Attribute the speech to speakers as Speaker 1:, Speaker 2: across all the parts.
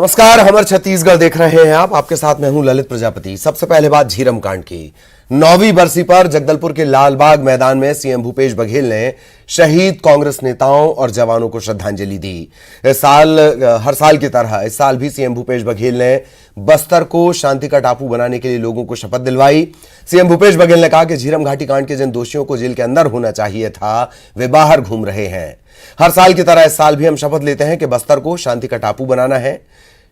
Speaker 1: नमस्कार, हमर छत्तीसगढ़ देख रहे हैं आप। आपके साथ मैं हूं ललित प्रजापति। सबसे पहले बात झीरम कांड की। 9वीं बरसी पर जगदलपुर के लालबाग मैदान में सीएम भूपेश बघेल ने शहीद कांग्रेस नेताओं और जवानों को श्रद्धांजलि दी। इस साल हर साल की तरह इस साल भी सीएम भूपेश बघेल ने बस्तर को शांति का टापू बनाने के लिए लोगों को शपथ दिलवाई। सीएम भूपेश बघेल ने कहा कि झीरम घाटी कांड के जिन दोषियों को जेल के अंदर होना चाहिए था, वे बाहर घूम रहे हैं। हर साल की तरह इस साल भी हम शपथ लेते हैं कि बस्तर को शांति का टापू बनाना है,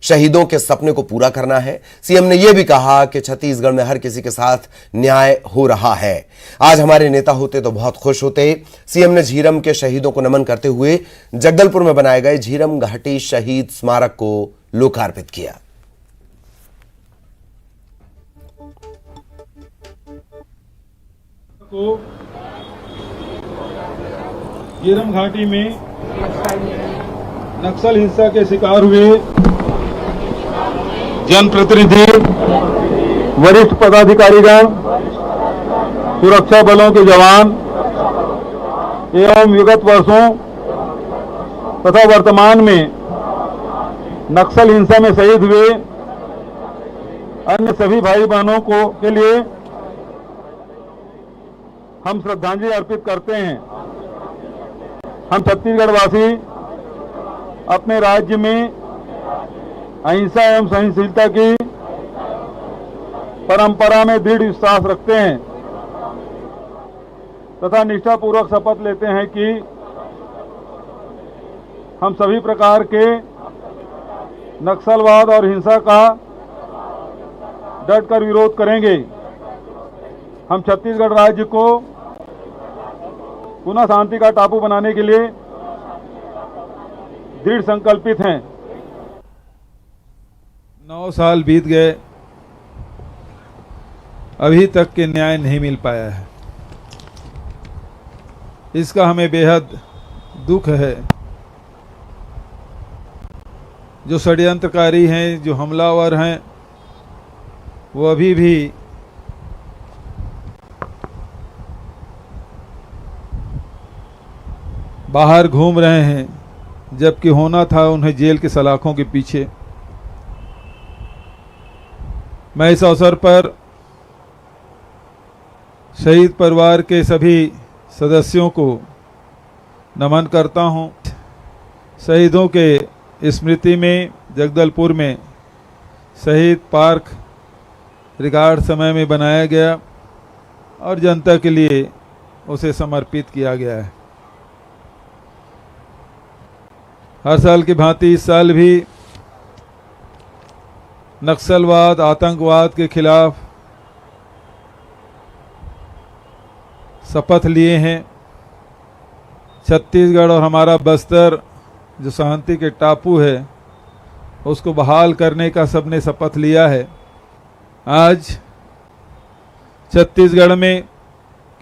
Speaker 1: शहीदों के सपने को पूरा करना है। सीएम ने यह भी कहा कि छत्तीसगढ़ में हर किसी के साथ न्याय हो रहा है। आज हमारे नेता होते तो बहुत खुश होते। सीएम ने झीरम के शहीदों को नमन करते हुए जगदलपुर में बनाए गए झीरम घाटी शहीद स्मारक को लोकार्पित किया।
Speaker 2: झीरम घाटी में नक्सल हिंसा के शिकार हुए जनप्रतिनिधि, वरिष्ठ पदाधिकारीगण, सुरक्षा बलों के जवान एवं विगत वर्षों तथा वर्तमान में नक्सल हिंसा में शहीद हुए अन्य सभी भाई बहनों को के लिए हम श्रद्धांजलि अर्पित करते हैं। हम छत्तीसगढ़ वासी अपने राज्य में अहिंसा एवं सहनशीलता की परंपरा में दृढ़ विश्वास रखते हैं तथा निष्ठापूर्वक शपथ लेते हैं कि हम सभी प्रकार के नक्सलवाद और हिंसा का डटकर विरोध करेंगे। हम छत्तीसगढ़ राज्य को पुनः शांति का टापू बनाने के लिए दृढ़ संकल्पित हैं।
Speaker 3: 9 साल बीत गए, अभी तक के न्याय नहीं मिल पाया है। इसका हमें बेहद दुख है। जो षड्यंत्रकारी हैं, जो हमलावर हैं, वो अभी भी बाहर घूम रहे हैं, जबकि होना था उन्हें जेल के सलाखों के पीछे। मैं इस अवसर पर शहीद परिवार के सभी सदस्यों को नमन करता हूं। शहीदों के स्मृति में जगदलपुर में शहीद पार्क रिकॉर्ड समय में बनाया गया और जनता के लिए उसे समर्पित किया गया है। हर साल की भांति इस साल भी नक्सलवाद, आतंकवाद के खिलाफ शपथ लिए हैं। छत्तीसगढ़ और हमारा बस्तर जो शांति के टापू है, उसको बहाल करने का सबने शपथ लिया है। आज छत्तीसगढ़ में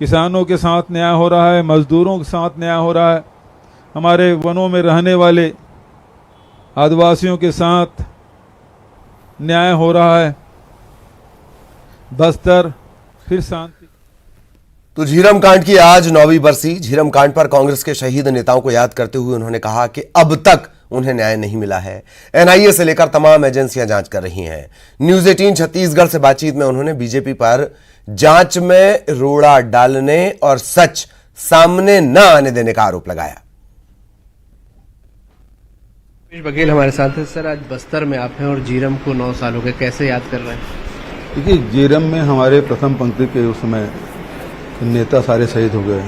Speaker 3: किसानों के साथ न्याय हो रहा है, मजदूरों के साथ न्याय हो रहा है, हमारे वनों में रहने वाले आदिवासियों के साथ न्याय हो रहा है। बस्तर फिर शांति।
Speaker 1: तो झीरम कांड की आज 9वीं बरसी। झीरम कांड पर कांग्रेस के शहीद नेताओं को याद करते हुए उन्होंने कहा कि अब तक उन्हें न्याय नहीं मिला है। एनआईए से लेकर तमाम एजेंसियां जांच कर रही हैं। न्यूज 18 छत्तीसगढ़ से बातचीत में उन्होंने बीजेपी पर जांच में रोड़ा डालने और सच सामने न आने देने का आरोप लगाया।
Speaker 4: भूपेश बघेल हमारे साथ हैं। सर, आज बस्तर में आप हैं और झीरम को 9 साल हो गए, कैसे याद कर रहे हैं?
Speaker 5: देखिए, झीरम में हमारे प्रथम पंक्ति के उस समय नेता सारे शहीद हो गए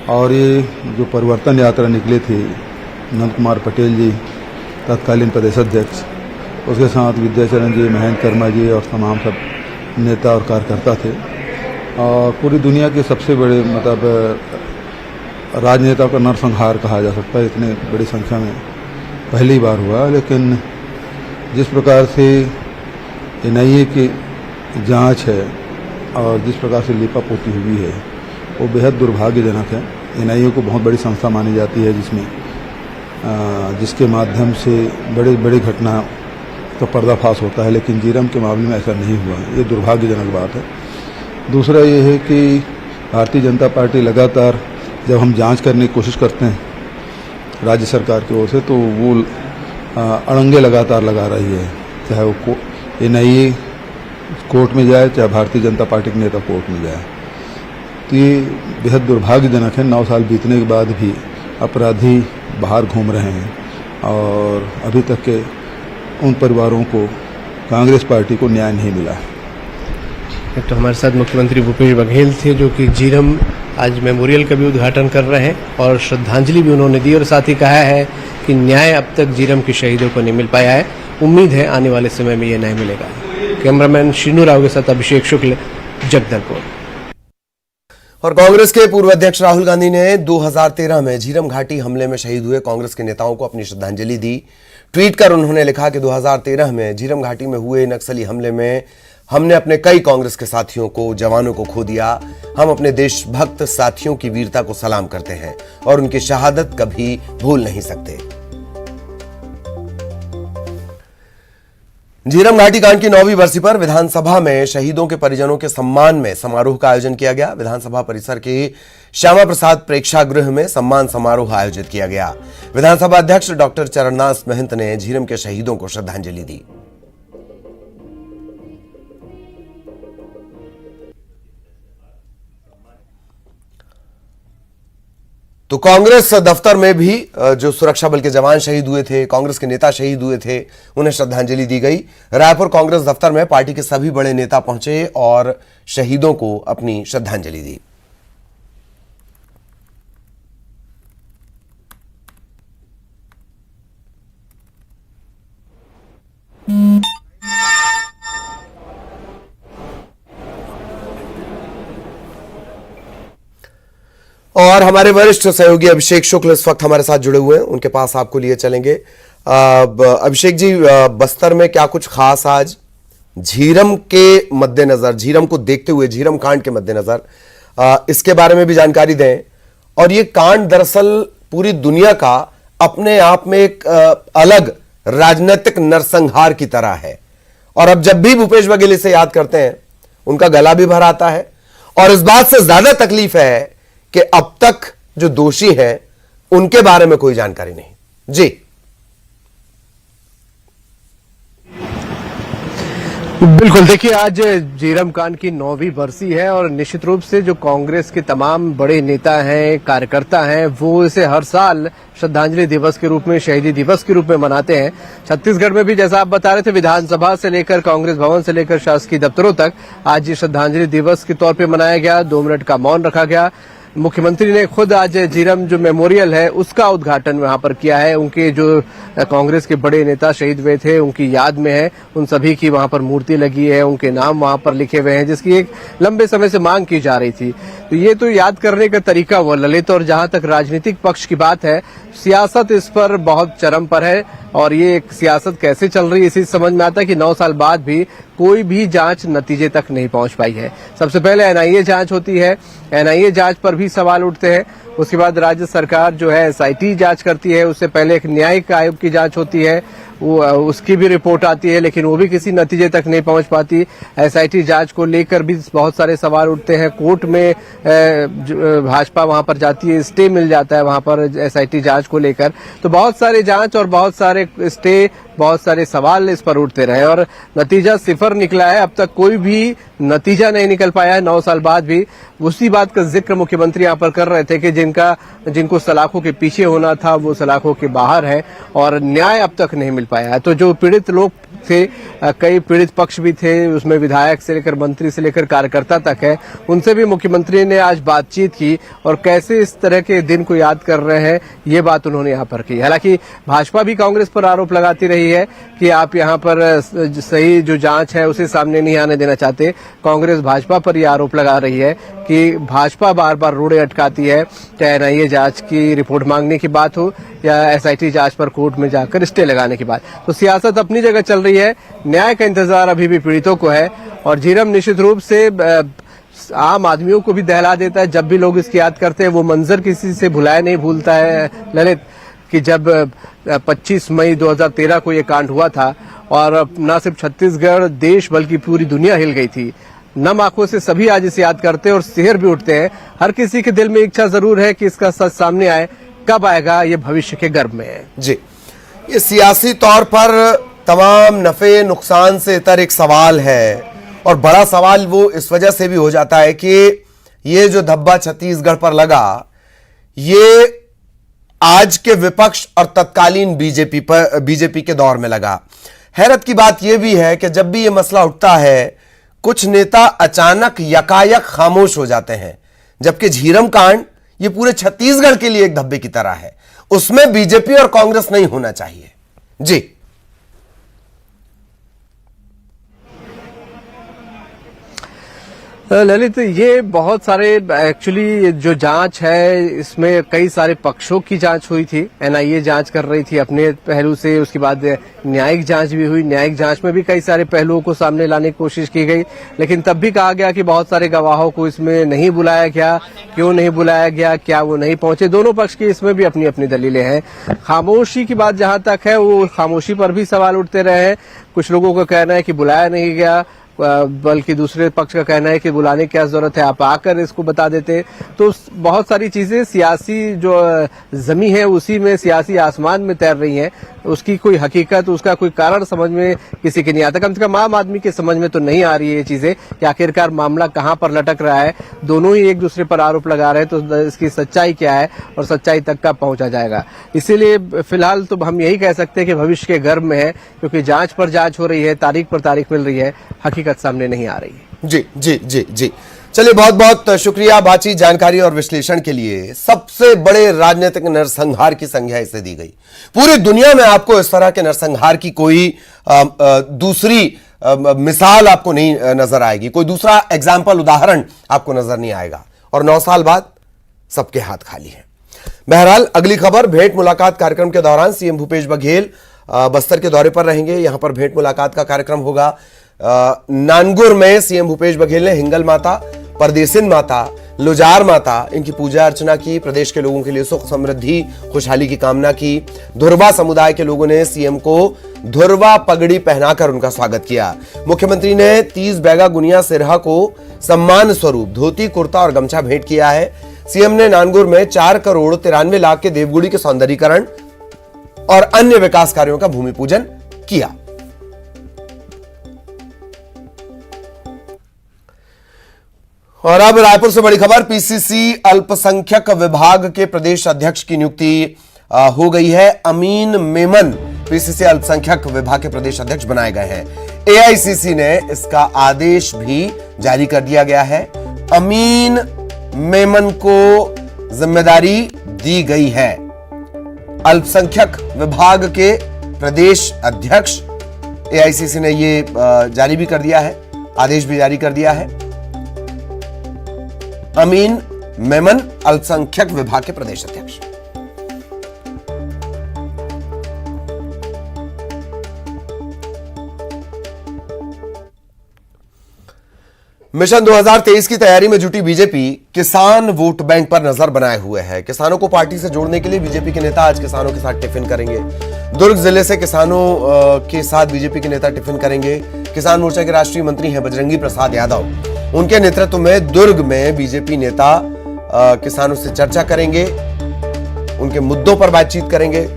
Speaker 5: और ये जो परिवर्तन यात्रा निकली थी, नंद कुमार पटेल जी तत्कालीन प्रदेश अध्यक्ष, उसके साथ विद्याचरण जी, महेंद्र कर्मा जी और तमाम सब नेता और कार्यकर्ता थे। और पूरी दुनिया के सबसे बड़े राजनेता का नरसंहार कहा जा सकता है। इतने बड़ी संख्या में पहली बार हुआ। लेकिन जिस प्रकार से एनआईए की जांच है और जिस प्रकार से लीपापोती हुई है, वो बेहद दुर्भाग्यजनक है। एनआईए को बहुत बड़ी संस्था मानी जाती है, जिसके माध्यम से बड़ी बड़ी घटना का पर्दाफाश होता है, लेकिन झीरम के मामले में ऐसा नहीं हुआ। ये दुर्भाग्यजनक बात है। दूसरा ये है कि भारतीय जनता पार्टी लगातार जब हम जांच करने की कोशिश करते हैं राज्य सरकार की ओर से, तो वो अड़ंगे लगातार लगा रही है, चाहे वो एनआईए कोर्ट में जाए, चाहे भारतीय जनता पार्टी के नेता कोर्ट में जाए। तो ये बेहद दुर्भाग्यजनक है। 9 साल बीतने के बाद भी अपराधी बाहर घूम रहे हैं और अभी तक के उन परिवारों को, कांग्रेस पार्टी को न्याय नहीं मिला।
Speaker 4: तो हमारे साथ मुख्यमंत्री भूपेश बघेल थे, जो कि झीरम आज मेमोरियल का भी उद्घाटन कर रहे हैं और श्रद्धांजलि भी उन्होंने दी और साथ ही कहा है कि न्याय अब तक झीरम के शहीदों को नहीं मिल पाया है, उम्मीद है आने वाले समय में ये न्याय मिलेगा। कैमरामैन शीनू राव के साथ अभिषेक शुक्ल, जगदलपुर।
Speaker 1: और कांग्रेस के पूर्व अध्यक्ष राहुल गांधी ने 2013 में झीरम घाटी हमले में शहीद हुए कांग्रेस के नेताओं को अपनी श्रद्धांजलि दी। ट्वीट कर उन्होंने लिखा कि 2013 में झीरम घाटी में हुए नक्सली हमले में हमने अपने कई कांग्रेस के साथियों को, जवानों को खो दिया। हम अपने देशभक्त साथियों की वीरता को सलाम करते हैं और उनकी शहादत कभी भूल नहीं सकते। झीरम घाटी कांड की 9वीं बरसी पर विधानसभा में शहीदों के परिजनों के सम्मान में समारोह का आयोजन किया गया। विधानसभा परिसर के श्यामा प्रसाद प्रेक्षागृह में सम्मान समारोह आयोजित किया गया। विधानसभा अध्यक्ष डॉक्टर चरणदास महंत ने झीरम के शहीदों को श्रद्धांजलि दी। तो कांग्रेस दफ्तर में भी जो सुरक्षा बल के जवान शहीद हुए थे, कांग्रेस के नेता शहीद हुए थे, उन्हें श्रद्धांजलि दी गई। रायपुर कांग्रेस दफ्तर में पार्टी के सभी बड़े नेता पहुंचे और शहीदों को अपनी श्रद्धांजलि दी। और हमारे वरिष्ठ सहयोगी अभिषेक शुक्ल इस वक्त हमारे साथ जुड़े हुए हैं, उनके पास आपको लिए चलेंगे। अभिषेक जी, बस्तर में क्या कुछ खास आज झीरम के मद्देनजर, झीरम को देखते हुए, झीरम कांड के मद्देनजर इसके बारे में भी जानकारी दें। और ये कांड दरअसल पूरी दुनिया का अपने आप में एक अलग राजनीतिक नरसंहार की तरह है और अब जब भी भूपेश बघेल इसे याद करते हैं उनका गला भी भर आता है और इस बात से ज्यादा तकलीफ है कि अब तक जो दोषी हैं उनके बारे में कोई जानकारी नहीं। जी
Speaker 4: बिल्कुल, देखिए आज झीरम कांड की 9वीं बरसी है और निश्चित रूप से जो कांग्रेस के तमाम बड़े नेता हैं, कार्यकर्ता हैं, वो इसे हर साल श्रद्धांजलि दिवस के रूप में, शहीदी दिवस के रूप में मनाते हैं। छत्तीसगढ़ में भी जैसा आप बता रहे थे, विधानसभा से लेकर कांग्रेस भवन से लेकर शासकीय दफ्तरों तक आज श्रद्धांजलि दिवस के तौर पर मनाया गया। 2 मिनट का मौन रखा गया। मुख्यमंत्री ने खुद आज झीरम जो मेमोरियल है उसका उद्घाटन वहां पर किया है। उनके जो कांग्रेस के बड़े नेता शहीद हुए थे उनकी याद में है, उन सभी की वहां पर मूर्ति लगी है, उनके नाम वहां पर लिखे हुए हैं, जिसकी एक लंबे समय से मांग की जा रही थी। तो ये तो याद करने का तरीका हुआ ललित। और जहां तक राजनीतिक पक्ष की बात है, सियासत इस पर बहुत चरम पर है और ये एक सियासत कैसे चल रही है इसी समझ में आता है कि 9 साल बाद भी कोई भी जांच नतीजे तक नहीं पहुंच पाई है। सबसे पहले एनआईए जांच होती है, एनआईए जांच पर भी सवाल उठते हैं। उसके बाद राज्य सरकार जो है एसआईटी जांच करती है, उससे पहले एक न्यायिक आयोग की जांच होती है, वो उसकी भी रिपोर्ट आती है, लेकिन वो भी किसी नतीजे तक नहीं पहुंच पाती। एसआईटी जांच को लेकर भी बहुत सारे सवाल उठते हैं। कोर्ट में भाजपा वहां पर जाती है, स्टे मिल जाता है वहां पर एसआईटी जांच को लेकर। तो बहुत सारे जांच और बहुत सारे स्टे, बहुत सारे सवाल इस पर उठते रहे और नतीजा 0 निकला है। अब तक कोई भी नतीजा नहीं निकल पाया है 9 साल बाद भी। उसी बात का जिक्र मुख्यमंत्री यहाँ पर कर रहे थे कि जिनको सलाखों के पीछे होना था वो सलाखों के बाहर है और न्याय अब तक नहीं मिल पाया है। तो जो पीड़ित लोग थे, कई पीड़ित पक्ष भी थे, उसमें विधायक से लेकर मंत्री से लेकर कार्यकर्ता तक है, उनसे भी मुख्यमंत्री ने आज बातचीत की और कैसे इस तरह के दिन को याद कर रहे हैं ये बात उन्होंने यहाँ पर की। हालांकि भाजपा भी कांग्रेस पर आरोप लगाती रही है कि आप यहाँ पर सही जो जांच है उसे सामने नहीं आने देना चाहते। कांग्रेस भाजपा पर यह आरोप लगा रही है कि भाजपा बार बार रोड़े अटकाती है, चाहे एनआईए जांच की रिपोर्ट मांगने की बात हो या एसआईटी जांच पर कोर्ट में जाकर स्टे लगाने की बात। तो सियासत अपनी जगह चल रही है, न्याय का इंतजार अभी भी पीड़ितों को है और झीरम निश्चित रूप से आम आदमियों को भी दहला देता है। जब भी लोग इसकी याद करते हैं वो मंजर किसी से भुलाया नहीं भूलता है ललित, कि जब 25 मई 2013 को ये कांड हुआ था और न सिर्फ छत्तीसगढ़, देश बल्कि पूरी दुनिया हिल गई थी। नम आंखों से सभी आज इसे याद करते हैं और सिहर भी उठते हैं। हर किसी के दिल में इच्छा जरूर है कि इसका सच सामने आए, कब आएगा ये भविष्य के गर्भ में है।
Speaker 1: जी, ये सियासी तौर पर तमाम नफे नुकसान से इतर एक सवाल है, और बड़ा सवाल वो इस वजह से भी हो जाता है कि ये जो धब्बा छत्तीसगढ़ पर लगा, ये आज के विपक्ष और तत्कालीन बीजेपी के दौर में लगा। हैरत की बात यह भी है कि जब भी ये मसला उठता है, कुछ नेता अचानक यकायक खामोश हो जाते हैं, जबकि झीरम कांड ये पूरे छत्तीसगढ़ के लिए एक धब्बे की तरह है, उसमें बीजेपी और कांग्रेस नहीं होना चाहिए। जी
Speaker 4: ललित, ये बहुत सारे एक्चुअली जो जांच है इसमें कई सारे पक्षों की जांच हुई थी। एनआईए जांच कर रही थी अपने पहलू से, उसके बाद न्यायिक जांच भी हुई। न्यायिक जांच में भी कई सारे पहलुओं को सामने लाने की कोशिश की गई, लेकिन तब भी कहा गया कि बहुत सारे गवाहों को इसमें नहीं बुलाया गया। क्यों नहीं बुलाया गया, क्या वो नहीं पहुंचे? दोनों पक्ष की इसमें भी अपनी अपनी दलीलें हैं। खामोशी की बात जहां तक है, वो खामोशी पर भी सवाल उठते रहे हैं। कुछ लोगों का कहना है कि बुलाया नहीं गया, बल्कि दूसरे पक्ष का कहना है कि बुलाने की क्या जरूरत है, आप आकर इसको बता देते। तो बहुत सारी चीजें सियासी जो जमी है उसी में, सियासी आसमान में तैर रही हैं। उसकी कोई हकीकत, उसका कोई कारण समझ में किसी के नहीं आता। कम से कम आम आदमी के समझ में तो नहीं आ रही है ये चीजें कि आखिरकार मामला कहां पर लटक रहा है। दोनों ही एक दूसरे पर आरोप लगा रहे हैं, तो इसकी सच्चाई क्या है और सच्चाई तक कब पहुंचा जाएगा। इसीलिए फिलहाल तो हम यही कह सकते हैं कि भविष्य के गर्भ में है, क्योंकि जांच पर जांच हो रही है, तारीख पर तारीख मिल रही है, हकीकत सामने नहीं आ रही है।
Speaker 1: जी जी जी जी चलिए, बहुत बहुत शुक्रिया बातचीत, जानकारी और विश्लेषण के लिए। सबसे बड़े राजनीतिक नरसंहार की संज्ञा इसे दी गई। पूरी दुनिया में आपको इस तरह के नरसंहार की कोई दूसरी मिसाल आपको नहीं नजर आएगी, कोई दूसरा एग्जाम्पल, उदाहरण आपको नजर नहीं आएगा। और 9 साल बाद सबके हाथ खाली हैं। बहरहाल, अगली खबर, भेंट मुलाकात कार्यक्रम के दौरान सीएम भूपेश बघेल बस्तर के दौरे पर रहेंगे। यहां पर भेंट मुलाकात का कार्यक्रम होगा। नानगुर में सीएम भूपेश बघेल ने हिंगल माता, परदेसिन माता, लुजार माता, इनकी पूजा अर्चना की। प्रदेश के लोगों के लिए सुख समृद्धि खुशहाली की कामना की। धुरवा समुदाय के लोगों ने सीएम को धुरवा पगड़ी पहनाकर उनका स्वागत किया। मुख्यमंत्री ने 30 बैगा गुनिया सिरहा को सम्मान स्वरूप धोती, कुर्ता और गमछा भेंट किया है। सीएम ने नानगुर में 4 करोड़ 93 लाख के देवगुड़ी के सौंदर्यीकरण और अन्य विकास कार्यों का भूमि पूजन किया। और अब रायपुर से बड़ी खबर, पीसीसी अल्पसंख्यक विभाग के प्रदेश अध्यक्ष की नियुक्ति हो गई है। अमीन मेमन पीसीसी अल्पसंख्यक विभाग के प्रदेश अध्यक्ष बनाए गए हैं। एआईसीसी ने इसका आदेश भी जारी कर दिया गया है। अमीन मेमन को जिम्मेदारी दी गई है। अल्पसंख्यक विभाग के प्रदेश अध्यक्ष, एआईसीसी ने ये जारी भी कर दिया है, आदेश भी जारी कर दिया है। अमीन मेमन अल्पसंख्यक विभाग के प्रदेश अध्यक्ष। मिशन 2023 की तैयारी में जुटी बीजेपी किसान वोट बैंक पर नजर बनाए हुए है। किसानों को पार्टी से जोड़ने के लिए बीजेपी के नेता आज किसानों के साथ टिफिन करेंगे। दुर्ग जिले से किसानों के साथ बीजेपी के नेता टिफिन करेंगे। किसान मोर्चा के राष्ट्रीय मंत्री हैं बजरंगी प्रसाद यादव, उनके नेतृत्व में दुर्ग में बीजेपी नेता किसानों से चर्चा करेंगे, उनके मुद्दों पर बातचीत करेंगे।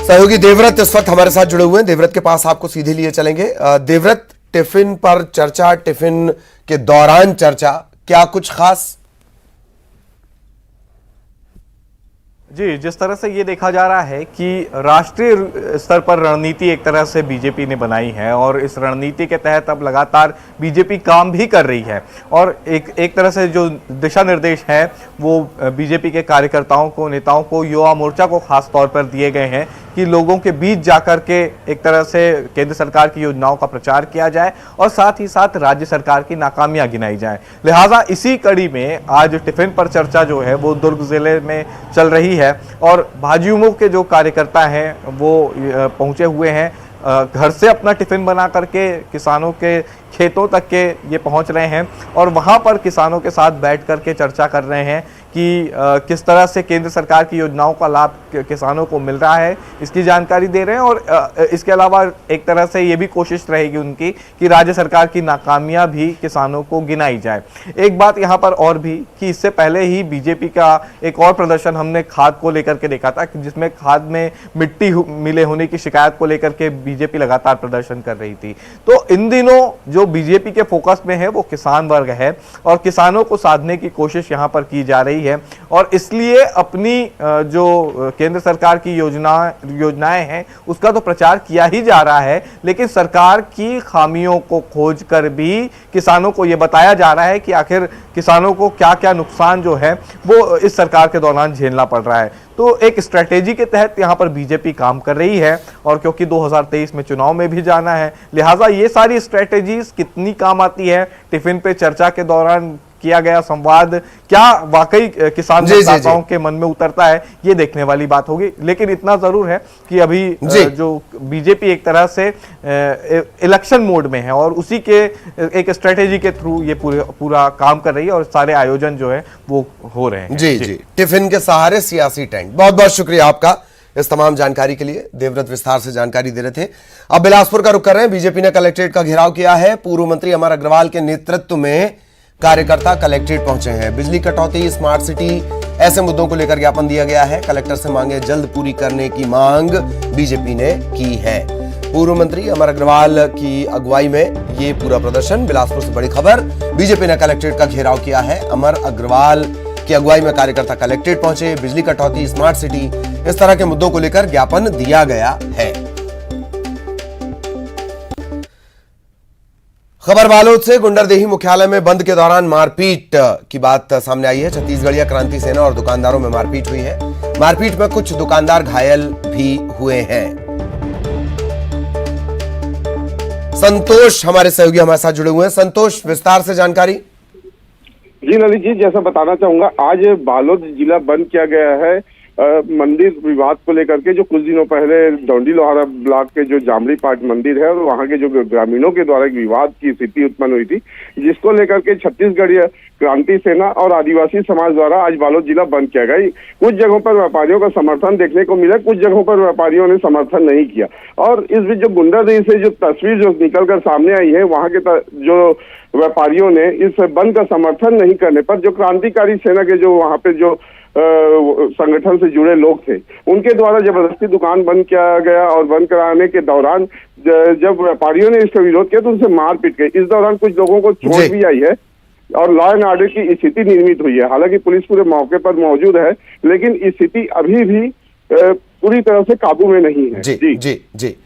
Speaker 1: सहयोगी देवव्रत इस वक्त हमारे साथ जुड़े हुए हैं। देवव्रत के पास आपको सीधे लिए चलेंगे। देवव्रत, टिफिन पर चर्चा, टिफिन के दौरान चर्चा, क्या कुछ खास?
Speaker 6: जी, जिस तरह से ये देखा जा रहा है कि राष्ट्रीय स्तर पर रणनीति एक तरह से बीजेपी ने बनाई है और इस रणनीति के तहत अब लगातार बीजेपी काम भी कर रही है और एक तरह से जो दिशा निर्देश है वो बीजेपी के कार्यकर्ताओं को, नेताओं को, युवा मोर्चा को खास तौर पर दिए गए हैं कि लोगों के बीच जाकर के एक तरह से केंद्र सरकार की योजनाओं का प्रचार किया जाए और साथ ही साथ राज्य सरकार की नाकामियां गिनाई जाए। लिहाजा इसी कड़ी में आज टिफिन पर चर्चा जो है वो दुर्ग जिले में चल रही है और भाजयुमो के जो कार्यकर्ता हैं वो पहुंचे हुए हैं। घर से अपना टिफिन बना करके किसानों के खेतों तक के ये पहुंच रहे हैं और वहां पर किसानों के साथ बैठ करके चर्चा कर रहे हैं कि किस तरह से केंद्र सरकार की योजनाओं का लाभ किसानों को मिल रहा है, इसकी जानकारी दे रहे हैं। और इसके अलावा एक तरह से ये भी कोशिश रहेगी उनकी कि राज्य सरकार की नाकामियां भी किसानों को गिनाई जाए। एक बात यहाँ पर और भी कि इससे पहले ही बीजेपी का एक और प्रदर्शन हमने खाद को लेकर के देखा था, जिसमें खाद में मिट्टी मिले होने की शिकायत को लेकर के बीजेपी लगातार प्रदर्शन कर रही थी। तो इन दिनों जो बीजेपी के फोकस में है वो किसान वर्ग है और किसानों को साधने की कोशिश यहाँ पर की जा रही है। और इसलिए अपनी जो केंद्र सरकार की योजनाएं हैं उसका तो प्रचार किया ही जा रहा है, लेकिन सरकार की खामियों को खोज कर भी किसानों को यह बताया जा रहा है कि आखिर किसानों को क्या क्या नुकसान जो है वो इस सरकार के दौरान झेलना पड़ रहा है। तो एक स्ट्रेटेजी के तहत यहाँ पर बीजेपी काम कर रही है और क्योंकि 2023 में चुनाव में भी जाना है, लिहाजा ये सारी स्ट्रेटेजीज कितनी काम आती है, टिफिन पे चर्चा के दौरान किया गया संवाद क्या वाकई किसान मतदाताओं के मन में उतरता है, ये देखने वाली बात होगी। लेकिन इतना जरूर है कि अभी जो बीजेपी एक तरह से इलेक्शन मोड में है और उसी के एक स्ट्रेटेजी के थ्रू ये पूरा काम कर रही है और सारे आयोजन जो है वो हो रहे हैं।
Speaker 1: जी, टिफिन के सहारे सियासी टेंट। बहुत बहुत शुक्रिया आपका इस तमाम जानकारी के लिए। देवव्रत विस्तार से जानकारी दे रहे थे। अब बिलासपुर का रुख कर रहे हैं। बीजेपी ने कलेक्ट्रेट का घेराव किया है। पूर्व मंत्री अमर अग्रवाल के नेतृत्व में कार्यकर्ता कलेक्ट्रेट पहुंचे हैं। बिजली कटौती, स्मार्ट सिटी, ऐसे मुद्दों को लेकर ज्ञापन दिया गया है। कलेक्टर से मांगे जल्द पूरी करने की मांग बीजेपी ने की है। पूर्व मंत्री अमर अग्रवाल की अगुवाई में ये पूरा प्रदर्शन। बिलासपुर से बड़ी खबर, बीजेपी ने कलेक्ट्रेट का घेराव किया है। अमर अग्रवाल की अगुवाई में कार्यकर्ता कलेक्ट्रेट पहुंचे। बिजली कटौती, स्मार्ट सिटी, इस तरह के मुद्दों को लेकर ज्ञापन दिया गया है। खबर बालोद से गुंडरदेही मुख्यालय में बंद के दौरान मारपीट की बात सामने आई है। छत्तीसगढ़िया क्रांति सेना और दुकानदारों में मारपीट हुई है। मारपीट में कुछ दुकानदार घायल भी हुए हैं। संतोष हमारे सहयोगी हमारे साथ जुड़े हुए हैं। संतोष, विस्तार से जानकारी।
Speaker 2: जी ललित जी, जैसा बताना चाहूंगा, आज बालोद जिला बंद किया गया है मंदिर विवाद को लेकर के। जो कुछ दिनों पहले डोंडी लोहारा ब्लॉक के जो जामड़ी पाट मंदिर है और वहां के जो ग्रामीणों के द्वारा एक विवाद की स्थिति उत्पन्न हुई थी, जिसको लेकर के छत्तीसगढ़ीय क्रांति सेना और आदिवासी समाज द्वारा आज बालोद जिला बंद किया गया। कुछ जगहों पर व्यापारियों का समर्थन देखने को मिला, कुछ जगहों पर व्यापारियों ने समर्थन नहीं किया। और इस बीच जो गुंडागर्दी से जो तस्वीर जो निकलकर सामने आई है, वहां के जो व्यापारियों ने इस बंद का समर्थन नहीं करने पर जो क्रांतिकारी सेना के जो वहां पे जो संगठन से जुड़े लोग थे, उनके द्वारा जबरदस्ती दुकान बंद किया गया और बंद कराने के दौरान जब व्यापारियों ने इसका विरोध किया तो उनसे मारपीट गई। इस दौरान कुछ लोगों को चोट भी आई है और लॉ एंड ऑर्डर की स्थिति निर्मित हुई है। हालांकि पुलिस पूरे मौके पर मौजूद है, लेकिन स्थिति अभी भी पूरी तरह से काबू में नहीं है।
Speaker 1: जी।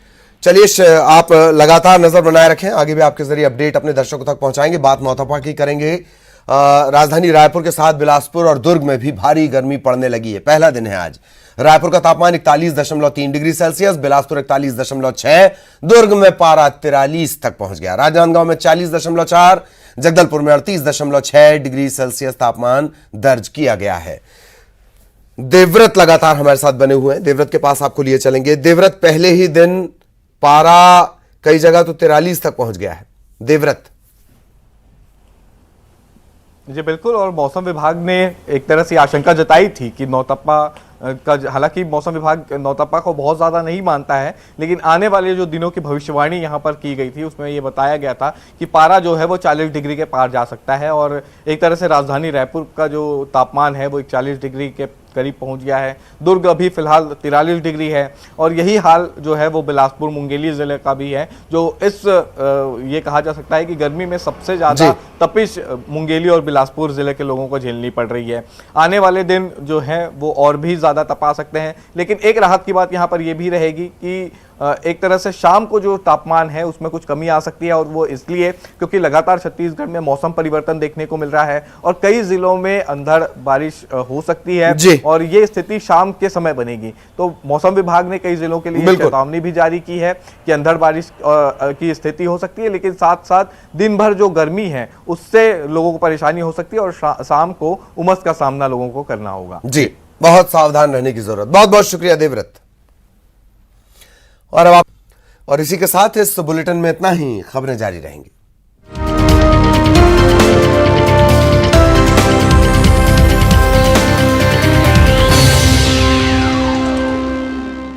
Speaker 1: चलिए, आप लगातार नजर बनाए रखें, आगे भी आपके जरिए अपडेट अपने दर्शकों तक पहुंचाएंगे। बात नौतपा की करेंगे। राजधानी रायपुर के साथ बिलासपुर और दुर्ग में भी भारी गर्मी पड़ने लगी है। पहला दिन है आज। रायपुर का तापमान 41.3 डिग्री सेल्सियस, बिलासपुर 41.6, दुर्ग में पारा 43 तक पहुंच गया। राजनांदगांव में 40.4, जगदलपुर में 38.6 डिग्री सेल्सियस तापमान दर्ज किया गया है। देवव्रत लगातार हमारे साथ बने हुए हैं। देवव्रत के पास आपको लिए चलेंगे। देवव्रत, पहले ही दिन पारा कई जगह तो 43 तक पहुंच गया है। देवव्रत।
Speaker 6: जी बिल्कुल, और मौसम विभाग ने एक तरह से आशंका जताई थी कि नौतपा का, हालांकि मौसम विभाग नौतपा को बहुत ज़्यादा नहीं मानता है, लेकिन आने वाले जो दिनों की भविष्यवाणी यहाँ पर की गई थी उसमें ये बताया गया था कि पारा जो है वो 40 डिग्री के पार जा सकता है। और एक तरह से राजधानी रायपुर का जो तापमान है वो 41 डिग्री के करीब पहुंच गया है। दुर्ग अभी फिलहाल 43 डिग्री है और यही हाल जो है वो बिलासपुर मुंगेली जिले का भी है, जो इस ये कहा जा सकता है कि गर्मी में सबसे ज़्यादा तपिश मुंगेली और बिलासपुर जिले के लोगों को झेलनी पड़ रही है। आने वाले दिन जो है वो और भी ज़्यादा तपा सकते हैं, लेकिन एक राहत की बात यहाँ पर यह भी रहेगी कि एक तरह से शाम को जो तापमान है उसमें कुछ कमी आ सकती है, और वो इसलिए क्योंकि लगातार छत्तीसगढ़ में मौसम परिवर्तन देखने को मिल रहा है और कई जिलों में अंधड़ बारिश हो सकती है और ये स्थिति शाम के समय बनेगी। तो मौसम विभाग ने कई जिलों के लिए चेतावनी भी जारी की है कि अंधड़ बारिश की स्थिति हो सकती है, लेकिन साथ साथ दिन भर जो गर्मी है उससे लोगों को परेशानी हो सकती है और शाम को उमस का सामना लोगों को करना होगा।
Speaker 1: जी, बहुत सावधान रहने की जरूरत। बहुत बहुत शुक्रिया देवव्रत। और इसी के साथ इस बुलेटिन में इतना ही। खबरें जारी रहेंगी।